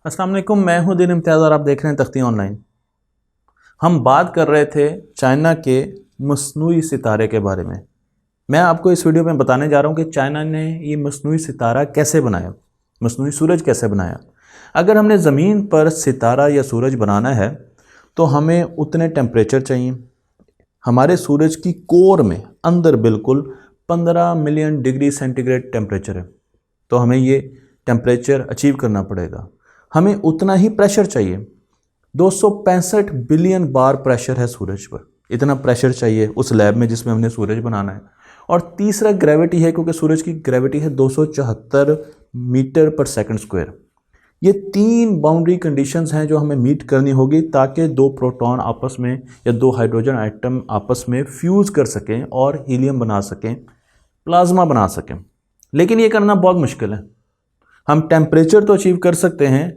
अस्सलाम वालेकुम, मैं हूं दिन इम्तियाज़ और आप देख रहे हैं तख्ती ऑनलाइन। हम बात कर रहे थे चाइना के मस्नूई सितारे के बारे में। मैं आपको इस वीडियो में बताने जा रहा हूं कि चाइना ने ये मस्नूई सितारा कैसे बनाया, मस्नूई सूरज कैसे बनाया। अगर हमने ज़मीन पर सितारा या सूरज बनाना है तो हमें उतने टेम्परेचर चाहिए। हमारे सूरज की कोर में अंदर बिल्कुल 15 मिलियन डिग्री सेंटीग्रेड टेम्परेचर है, तो हमें ये टेम्परेचर अचीव करना पड़ेगा। हमें उतना ही प्रेशर चाहिए, 265 बिलियन बार प्रेशर है सूरज पर, इतना प्रेशर चाहिए उस लैब में जिसमें हमने सूरज बनाना है। और तीसरा ग्रेविटी है, क्योंकि सूरज की ग्रेविटी है 274 मीटर पर सेकंड स्क्वायर। ये 3 बाउंड्री कंडीशंस हैं जो हमें मीट करनी होगी ताकि 2 प्रोटॉन आपस में या 2 हाइड्रोजन आइटम आपस में फ्यूज़ कर सकें और हीलियम बना सकें, प्लाज्मा बना सकें। लेकिन ये करना बहुत मुश्किल है। हम टेम्परेचर तो अचीव कर सकते हैं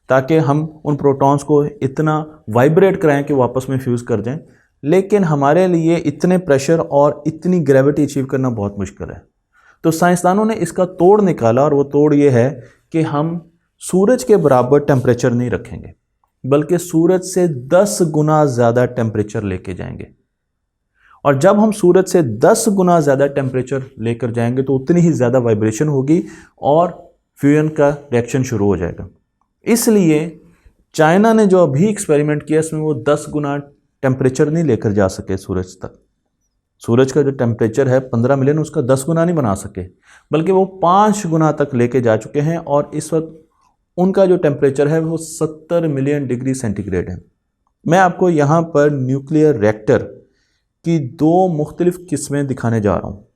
ताकि हम उन प्रोटॉन्स को इतना वाइब्रेट कराएं कि वो आपस में फ्यूज़ कर जाएं, लेकिन हमारे लिए इतने प्रेशर और इतनी ग्रेविटी अचीव करना बहुत मुश्किल है। तो साइंसदानों ने इसका तोड़ निकाला और वो तोड़ ये है कि हम सूरज के बराबर टेम्परेचर नहीं रखेंगे, बल्कि सूरज से 10 गुना ज़्यादा टेम्परेचर लेके जाएंगे। और जब हम सूरज से 10 गुना ज़्यादा टेम्परेचर लेकर जाएंगे तो उतनी ही ज़्यादा वाइब्रेशन होगी और फ्यूजन का रिएक्शन शुरू हो जाएगा। इसलिए चाइना ने जो अभी एक्सपेरिमेंट किया इसमें वो 10 गुना टेम्परेचर नहीं लेकर जा सके सूरज तक। सूरज का जो टेम्परेचर है 15 मिलियन, उसका 10 गुना नहीं बना सके, बल्कि वो 5 गुना तक लेके जा चुके हैं। और इस वक्त उनका जो टेम्परेचर है वो 70 मिलियन डिग्री सेंटीग्रेड है। मैं आपको यहाँ पर न्यूक्लियर रिएक्टर की 2 मुख्तलिफ किस्में दिखाने जा रहा हूँ।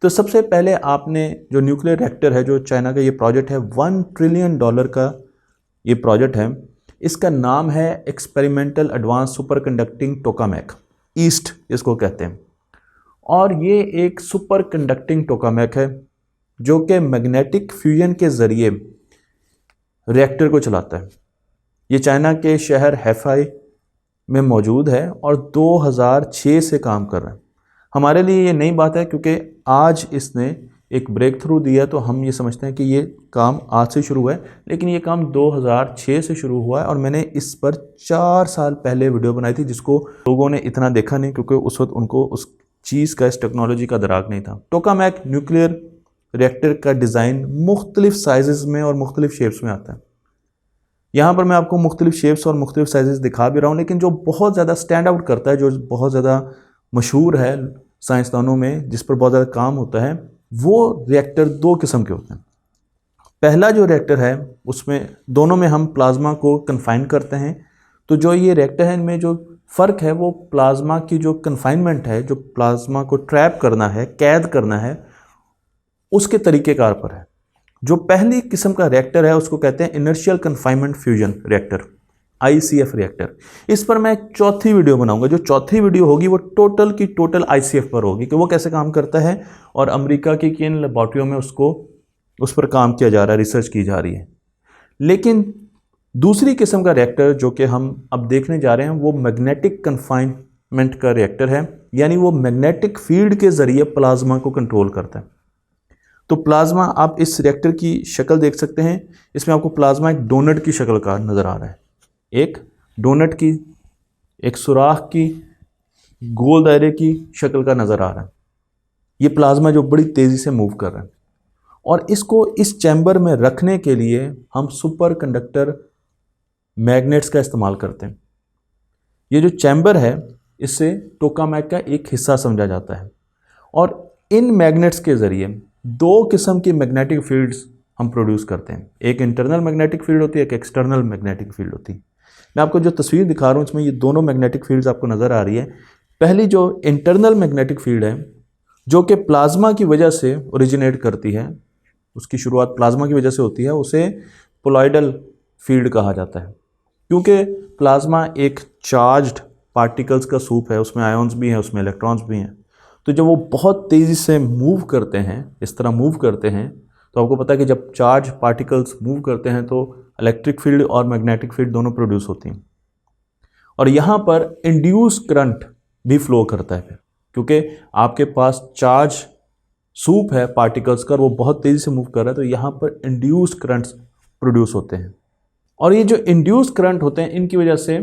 तो सबसे पहले आपने जो न्यूक्लियर रिएक्टर है, जो चाइना का ये प्रोजेक्ट है, $1 ट्रिलियन का ये प्रोजेक्ट है। इसका नाम है experimental advance super conducting tokamak, east इसको कहते हैं। और ये एक सुपर कंडक्टिंग टोकामैक है जो कि मैग्नेटिक फ्यूजन के ज़रिए रिएक्टर को चलाता है। ये चाइना के शहर हैफाई में मौजूद है और 2006 से काम कर रहा है। हमारे लिए ये नई बात है क्योंकि आज इसने एक ब्रेक थ्रू दिया, तो हम ये समझते हैं कि ये काम आज से शुरू हुआ है, लेकिन ये काम 2006 से शुरू हुआ है। और मैंने इस पर 4 साल पहले वीडियो बनाई थी जिसको लोगों ने इतना देखा नहीं, क्योंकि उस वक्त उनको उस चीज़ का, इस टेक्नोलॉजी का दराग नहीं था। टोकामैक न्यूक्लियर रिएक्टर का डिज़ाइन मुख्तलिफ साइज़ में और मुख्तलिफ शेप्स में आता है। यहाँ पर मैं आपको मुख्तलिफ शेप्स और मुख्तलिफ साइज़ दिखा भी रहा हूँ, लेकिन जो बहुत ज़्यादा स्टैंड आउट करता है, जो बहुत ज़्यादा मशहूर है साइंसदानों में, जिस पर बहुत ज़्यादा काम होता है, वो रिएक्टर 2 किस्म के होते हैं। पहला जो रिएक्टर है उसमें दोनों में हम प्लाज्मा को कन्फाइन करते हैं। तो जो ये रिएक्टर है, इनमें जो फ़र्क है वो प्लाज्मा की जो कन्फाइनमेंट है, जो प्लाज्मा को ट्रैप करना है, कैद करना है, उसके तरीक़ेकार पर है। जो पहली किस्म का रिएक्टर है उसको कहते हैं inertial confinement fusion reactor, ICF reactor. इस पर मैं एक चौथी वीडियो बनाऊंगा। जो चौथी वीडियो होगी वो टोटल की टोटल ICF पर होगी कि वो कैसे काम करता है और अमेरिका की किन लेबॉर्ट्रियों में उस पर काम किया जा रहा है, रिसर्च की जा रही है। लेकिन दूसरी किस्म का रिएक्टर जो कि हम अब देखने जा रहे हैं वो मैग्नेटिक कन्फाइनमेंट का रिएक्टर है, यानी वो मैग्नेटिक फील्ड के ज़रिए प्लाज्मा को कंट्रोल करता है। तो प्लाज्मा, आप इस रिएक्टर की शक्ल देख सकते हैं। इसमें आपको प्लाज्मा एक डोनट की शक्ल का नज़र आ रहा है, एक डोनट की, एक सुराख की, गोल दायरे की शक्ल का नज़र आ रहा है। ये प्लाज्मा जो बड़ी तेज़ी से मूव कर रहा है, और इसको इस चैम्बर में रखने के लिए हम सुपर कंडक्टर मैग्नेट्स का इस्तेमाल करते हैं। ये जो चैम्बर है इससे टोकामैक का एक हिस्सा समझा जाता है। और इन मैग्नेट्स के ज़रिए 2 किस्म की मैग्नेटिक फील्ड्स हम प्रोड्यूस करते हैं। एक इंटरनल मैग्नेटिक फील्ड होती है, एक एक्सटर्नल मैग्नेटिक फील्ड होती है। मैं आपको जो तस्वीर दिखा रहा हूँ इसमें ये दोनों मैग्नेटिक फील्ड्स आपको नज़र आ रही है। पहली जो इंटरनल मैग्नेटिक फील्ड है, जो कि प्लाज्मा की वजह से ओरिजिनेट करती है, उसकी शुरुआत प्लाज्मा की वजह से होती है, उसे पोलॉइडल फील्ड कहा जाता है। क्योंकि प्लाज्मा एक चार्ज्ड पार्टिकल्स का सूप है, उसमें आयॉन्स भी हैं, उसमें इलेक्ट्रॉन्स भी हैं। तो जब वो बहुत तेज़ी से मूव करते हैं, इस तरह मूव करते हैं, तो आपको पता है कि जब चार्ज पार्टिकल्स मूव करते हैं तो इलेक्ट्रिक फील्ड और मैग्नेटिक फील्ड दोनों प्रोड्यूस होती हैं। और यहाँ पर इंड्यूस करंट भी फ्लो करता है फिर, क्योंकि आपके पास चार्ज सूप है पार्टिकल्स का और वो बहुत तेज़ी से मूव कर रहा है, तो यहाँ पर इंड्यूस करंट्स प्रोड्यूस होते हैं। और ये जो इंड्यूस करंट होते हैं इनकी वजह से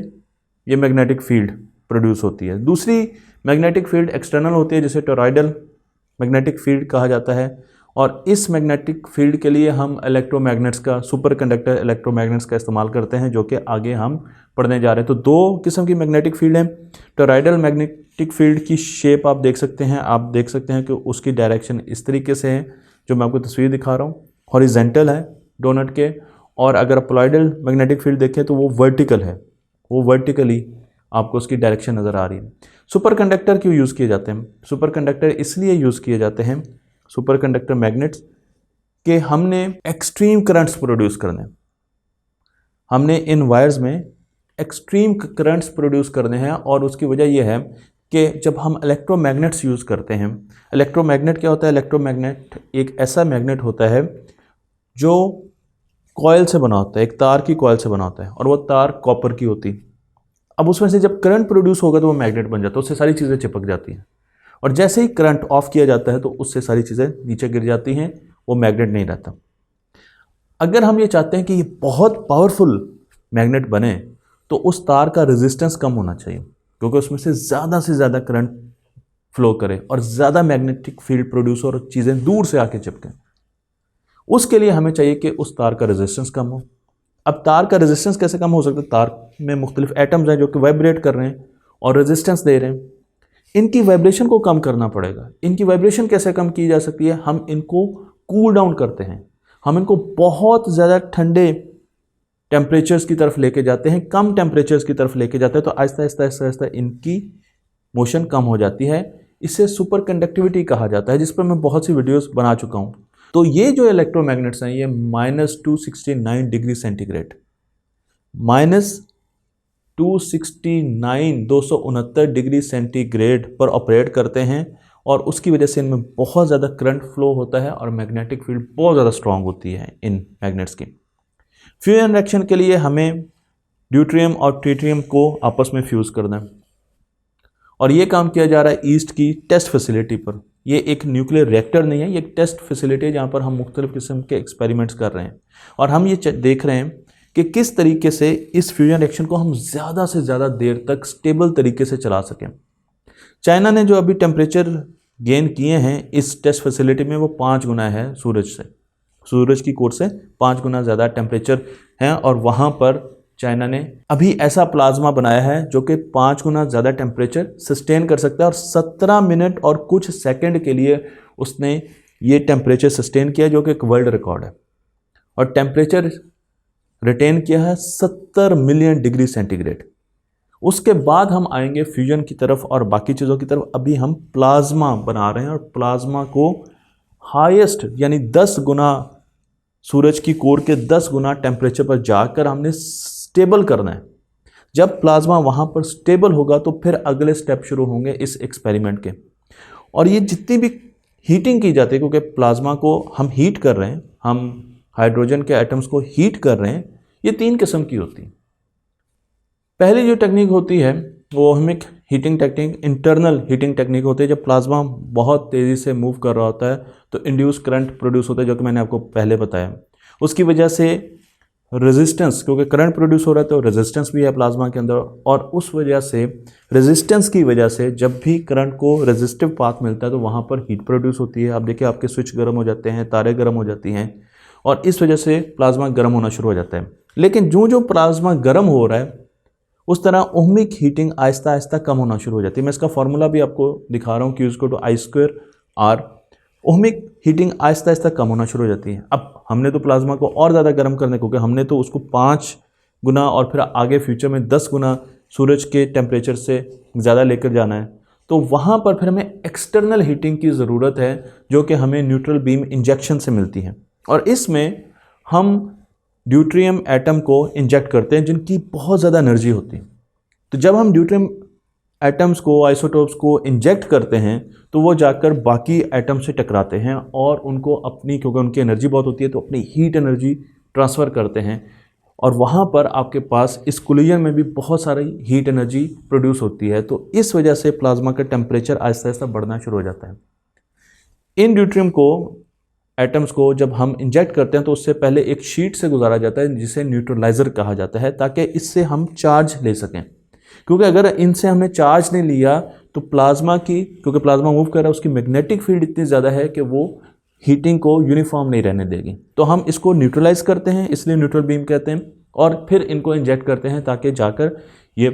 ये मैग्नेटिक फील्ड प्रोड्यूस होती है। दूसरी मैग्नेटिक फील्ड एक्सटर्नल होती है जिसे टोरॉइडल मैग्नेटिक फील्ड कहा जाता है, और इस मैग्नेटिक फील्ड के लिए हम इलेक्ट्रोमैग्नेट्स का, सुपर कंडक्टर इलेक्ट्रोमैग्नेट्स का इस्तेमाल करते हैं, जो कि आगे हम पढ़ने जा रहे हैं। तो दो किस्म की मैग्नेटिक फील्ड है। टोरॉइडल मैग्नेटिक फील्ड की शेप आप देख सकते हैं, कि उसकी डायरेक्शन इस तरीके से है जो मैं आपको तस्वीर दिखा रहा हूँ, हॉरिजेंटल है डोनट के। और अगर पोलॉइडल मैग्नेटिक फील्ड देखें तो वो वर्टिकल है, वो वर्टिकली आपको उसकी डायरेक्शन नज़र आ रही है। सुपर कंडक्टर क्यों यूज़ किए जाते हैं? सुपर कंडक्टर इसलिए यूज़ किए जाते हैं, सुपर कंडक्टर मैग्नेट्स, के हमने एक्सट्रीम करंट्स प्रोड्यूस करने, हमने इन वायर्स में एक्सट्रीम करंट्स प्रोड्यूस करने हैं। और उसकी वजह यह है कि जब हम इलेक्ट्रोमैग्नेट्स यूज़ करते हैं, इलेक्ट्रोमैग्नेट क्या होता है? इलेक्ट्रोमैग्नेट एक ऐसा मैग्नेट होता है जो कॉयल से बना होता है, एक तार की कॉयल से बना होता है, और वो तार कॉपर की होती है। अब उसमें से जब करंट प्रोड्यूस होगा तो वो मैग्नेट बन जाता है, उससे सारी चीज़ें चिपक जाती हैं। और जैसे ही करंट ऑफ किया जाता है तो उससे सारी चीज़ें नीचे गिर जाती हैं, वो मैग्नेट नहीं रहता। अगर हम ये चाहते हैं कि ये बहुत पावरफुल मैग्नेट बने तो उस तार का रेजिस्टेंस कम होना चाहिए, क्योंकि उसमें से ज़्यादा करंट फ्लो करे और ज़्यादा मैग्नेटिक फील्ड प्रोड्यूस हो और चीज़ें दूर से आके चिपकें। उसके लिए हमें चाहिए कि उस तार का रेजिस्टेंस कम हो। अब तार का रेजिस्टेंस कैसे कम हो सकता है? तार में मुख्तलिफ एटम्स हैं जो कि वाइब्रेट कर रहे हैं और रेजिस्टेंस दे रहे हैं, इनकी वाइब्रेशन को कम करना पड़ेगा। इनकी वाइब्रेशन कैसे कम की जा सकती है? हम इनको कूल डाउन करते हैं, हम इनको बहुत ज़्यादा ठंडे टेम्परेचर्स की तरफ लेके जाते हैं, कम टेम्परेचर्स की तरफ लेके जाते हैं, तो आहिस्ता आहिस्ता इनकी मोशन कम हो जाती है। इसे सुपर कंडक्टिविटी कहा जाता है, जिस पर मैं बहुत सी वीडियोस बना चुका हूँ। तो ये जो इलेक्ट्रोमैग्नेट्स हैं ये -269 डिग्री सेंटीग्रेड, -269 डिग्री सेंटीग्रेड पर ऑपरेट करते हैं, और उसकी वजह से इनमें बहुत ज़्यादा करंट फ्लो होता है और मैग्नेटिक फील्ड बहुत ज़्यादा स्ट्रांग होती है इन मैग्नेट्स की। फ्यूजन रिएक्शन के लिए हमें ड्यूट्रियम और ट्रिटियम को आपस में फ्यूज़ करना है, और ये काम किया जा रहा है ईस्ट की टेस्ट फैसिलिटी पर। ये एक न्यूक्लियर रिएक्टर नहीं है, ये एक टेस्ट फैसिलिटी है जहाँ पर हम मुख्तलिफ़ किस्म के एक्सपेरिमेंट्स कर रहे हैं, और हम ये देख रहे हैं कि किस तरीके से इस फ्यूजन रिएक्शन को हम ज़्यादा से ज़्यादा देर तक स्टेबल तरीके से चला सकें। चाइना ने जो अभी टेम्परेचर गेन किए हैं इस टेस्ट फैसिलिटी में, वो 5 गुना है सूरज से, सूरज की कोर से 5 गुना ज़्यादा टेम्परेचर हैं, और वहाँ पर चाइना ने अभी ऐसा प्लाज्मा बनाया है जो कि 5 गुना ज़्यादा टेम्परेचर सस्टेन कर सकता है, और 17 मिनट और कुछ सेकंड के लिए उसने ये टेम्परेचर सस्टेन किया, जो कि एक वर्ल्ड रिकॉर्ड है। और टेम्परेचर रिटेन किया है 70 मिलियन डिग्री सेंटीग्रेड। उसके बाद हम आएंगे फ्यूजन की तरफ और बाकी चीज़ों की तरफ। अभी हम प्लाज्मा बना रहे हैं, और प्लाज्मा को हाईएस्ट यानी 10 गुना, सूरज की कोर के 10 गुना टेम्परेचर पर जाकर हमने स्टेबल करना है। जब प्लाज्मा वहाँ पर स्टेबल होगा तो फिर अगले स्टेप शुरू होंगे इस एक्सपेरिमेंट के। और ये जितनी भी हीटिंग की जाती है, क्योंकि प्लाज्मा को हम हीट कर रहे हैं, हम हाइड्रोजन के एटम्स को हीट कर रहे हैं, ये 3 किस्म की होती है। पहली जो टेक्निक होती है वो ohmic heating technique, internal heating technique होती है। जब प्लाज्मा बहुत तेज़ी से मूव कर रहा होता है तो इंड्यूस करंट प्रोड्यूस होता है, जो कि मैंने आपको पहले बताया। उसकी वजह से रेजिस्टेंस, क्योंकि करंट प्रोड्यूस हो रहा है तो रेजिस्टेंस भी है प्लाज्मा के अंदर, और उस वजह से रेजिस्टेंस की वजह से जब भी करंट को रेजिस्टिव पाथ मिलता है तो वहाँ पर हीट प्रोड्यूस होती है। आप देखिए आपके स्विच गर्म हो जाते हैं, तारे गर्म हो जाती हैं, और इस वजह से प्लाज्मा गर्म होना शुरू हो जाता है। लेकिन जो प्लाज्मा गर्म हो रहा है उस तरह ओहमिक हीटिंग आहिस्ता आहिस्ता कम होना शुरू हो जाती है। मैं इसका फॉर्मूला भी आपको दिखा रहा हूँ, Q=I²R। Ohmic heating Aahista Aahista कम होना शुरू हो जाती है। अब हमने तो प्लाज्मा को और ज़्यादा गर्म करने को, क्योंकि हमने तो उसको 5 गुना और फिर आगे फ्यूचर में 10 गुना सूरज के टेम्परेचर से ज़्यादा लेकर जाना है, तो वहाँ पर फिर हमें एक्सटर्नल हीटिंग की ज़रूरत है, जो कि हमें न्यूट्रल बीम इंजेक्शन से मिलती है। और इसमें हम ड्यूट्रियम एटम को इंजेक्ट करते हैं जिनकी बहुत ज़्यादा एनर्जी होती है। तो जब हम ड्यूट्रियम एटम्स को, आइसोटोप्स को इंजेक्ट करते हैं तो वो जाकर बाकी एटम से टकराते हैं और उनको अपनी, क्योंकि उनकी एनर्जी बहुत होती है, तो अपनी हीट एनर्जी ट्रांसफ़र करते हैं, और वहाँ पर आपके पास इस कोलिजन में भी बहुत सारी हीट एनर्जी प्रोड्यूस होती है। तो इस वजह से प्लाज्मा का टेम्परेचर आहिस्ता आहिस्ता बढ़ना शुरू हो जाता है। इन ड्यूट्रियम को एटम्स को जब हम इंजेक्ट करते हैं तो उससे पहले एक शीट से गुजारा जाता है जिसे न्यूट्रलाइजर कहा जाता है, ताकि इससे हम चार्ज ले सकें। क्योंकि अगर इनसे हमने चार्ज नहीं लिया तो प्लाज्मा की, क्योंकि प्लाज्मा मूव कर रहा है, उसकी मैग्नेटिक फील्ड इतनी ज़्यादा है कि वो हीटिंग को यूनिफॉर्म नहीं रहने देगी। तो हम इसको न्यूट्रलाइज करते हैं, इसलिए न्यूट्रल बीम कहते हैं, और फिर इनको इंजेक्ट करते हैं ताकि जाकर ये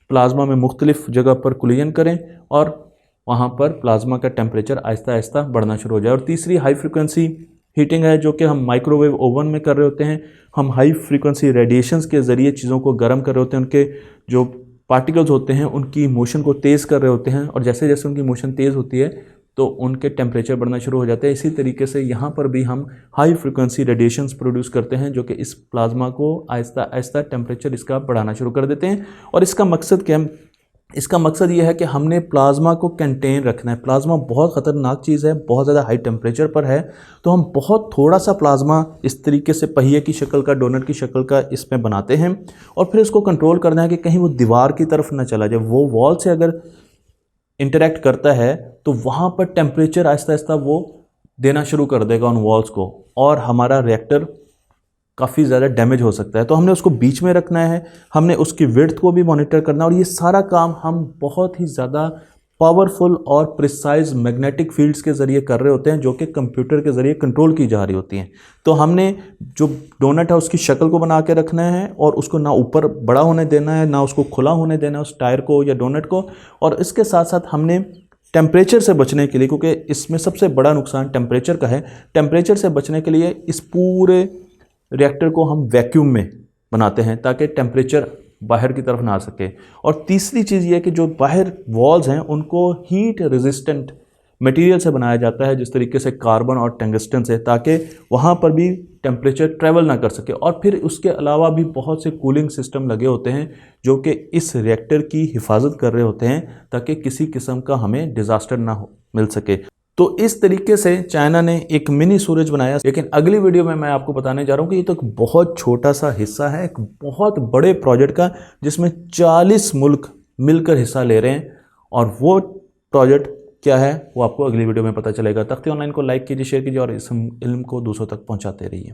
प्लाज्मा में मुख्तलिफ जगह पर कोलिजन करें और वहाँ पर प्लाज्मा का टेम्परेचर आहिस्ता आहिस्ता बढ़ना शुरू हो जाए। और तीसरी हाई फ्रिक्वेंसी हीटिंग है, जो कि हम माइक्रोवेव ओवन में कर रहे होते हैं। हम हाई फ्रिक्वेंसी रेडिएशंस के ज़रिए चीज़ों को गर्म कर रहे होते हैं, उनके जो पार्टिकल्स होते हैं उनकी मोशन को तेज़ कर रहे होते हैं, और जैसे जैसे उनकी मोशन तेज़ होती है तो उनके टेम्परेचर बढ़ना शुरू हो जाते हैं। इसी तरीके से यहाँ पर भी हम हाई फ्रिक्वेंसी रेडिएशंस प्रोड्यूस करते हैं, जो कि इस प्लाज्मा को आहिस्ता आहिस्ता टेम्परेचर इसका बढ़ाना शुरू कर देते हैं। और इसका मकसद क्या है? इसका मकसद ये है कि हमने प्लाज्मा को कंटेन रखना है। प्लाज्मा बहुत ख़तरनाक चीज़ है, बहुत ज़्यादा हाई टेम्परेचर पर है, तो हम बहुत थोड़ा सा प्लाज्मा इस तरीके से पहिए की शक्ल का, डोनट की शक्ल का इसमें बनाते हैं, और फिर इसको कंट्रोल करना है कि कहीं वो दीवार की तरफ ना चला जाए। वो वॉल से अगर इंटरेक्ट करता है तो वहाँ पर टेम्परेचर आहिस्ता आहिस्ता वो देना शुरू कर देगा उन वॉल्स को, और हमारा रिएक्टर काफ़ी ज़्यादा डैमेज हो सकता है। तो हमने उसको बीच में रखना है, हमने उसकी विड्थ को भी मॉनिटर करना है, और ये सारा काम हम बहुत ही ज़्यादा पावरफुल और प्रिसाइज मैग्नेटिक फील्ड्स के ज़रिए कर रहे होते हैं, जो कि कंप्यूटर के ज़रिए कंट्रोल की जा रही होती हैं। तो हमने जो डोनट है उसकी शक्ल को बना के रखना है, और उसको ना ऊपर बड़ा होने देना है, ना उसको खुला होने देना है उस टायर को या डोनट को। और इसके साथ साथ हमने टेम्परेचर से बचने के लिए, क्योंकि इसमें सबसे बड़ा नुकसान टेम्परेचर का है, टेम्परेचर से बचने के लिए इस पूरे रिएक्टर को हम वैक्यूम में बनाते हैं ताकि टेम्परेचर बाहर की तरफ ना आ सके। और तीसरी चीज़ ये है कि जो बाहर वॉल्स हैं उनको हीट रेजिस्टेंट मटेरियल से बनाया जाता है, जिस तरीके से कार्बन और टंगस्टन से, ताकि वहाँ पर भी टेम्परेचर ट्रैवल ना कर सके। और फिर उसके अलावा भी बहुत से कूलिंग सिस्टम लगे होते हैं जो कि इस रिएक्टर की हिफाजत कर रहे होते हैं, ताकि किसी किस्म का हमें डिज़ास्टर ना मिल सके। तो इस तरीके से चाइना ने एक मिनी सूरज बनाया। लेकिन अगली वीडियो में मैं आपको बताने जा रहा हूँ कि ये तो एक बहुत छोटा सा हिस्सा है एक बहुत बड़े प्रोजेक्ट का, जिसमें 40 मुल्क मिलकर हिस्सा ले रहे हैं, और वो प्रोजेक्ट क्या है वो आपको अगली वीडियो में पता चलेगा। तख्ती ऑनलाइन को लाइक कीजिए, शेयर कीजिए, और इस इल्म को दूसरों तक पहुँचाते रहिए।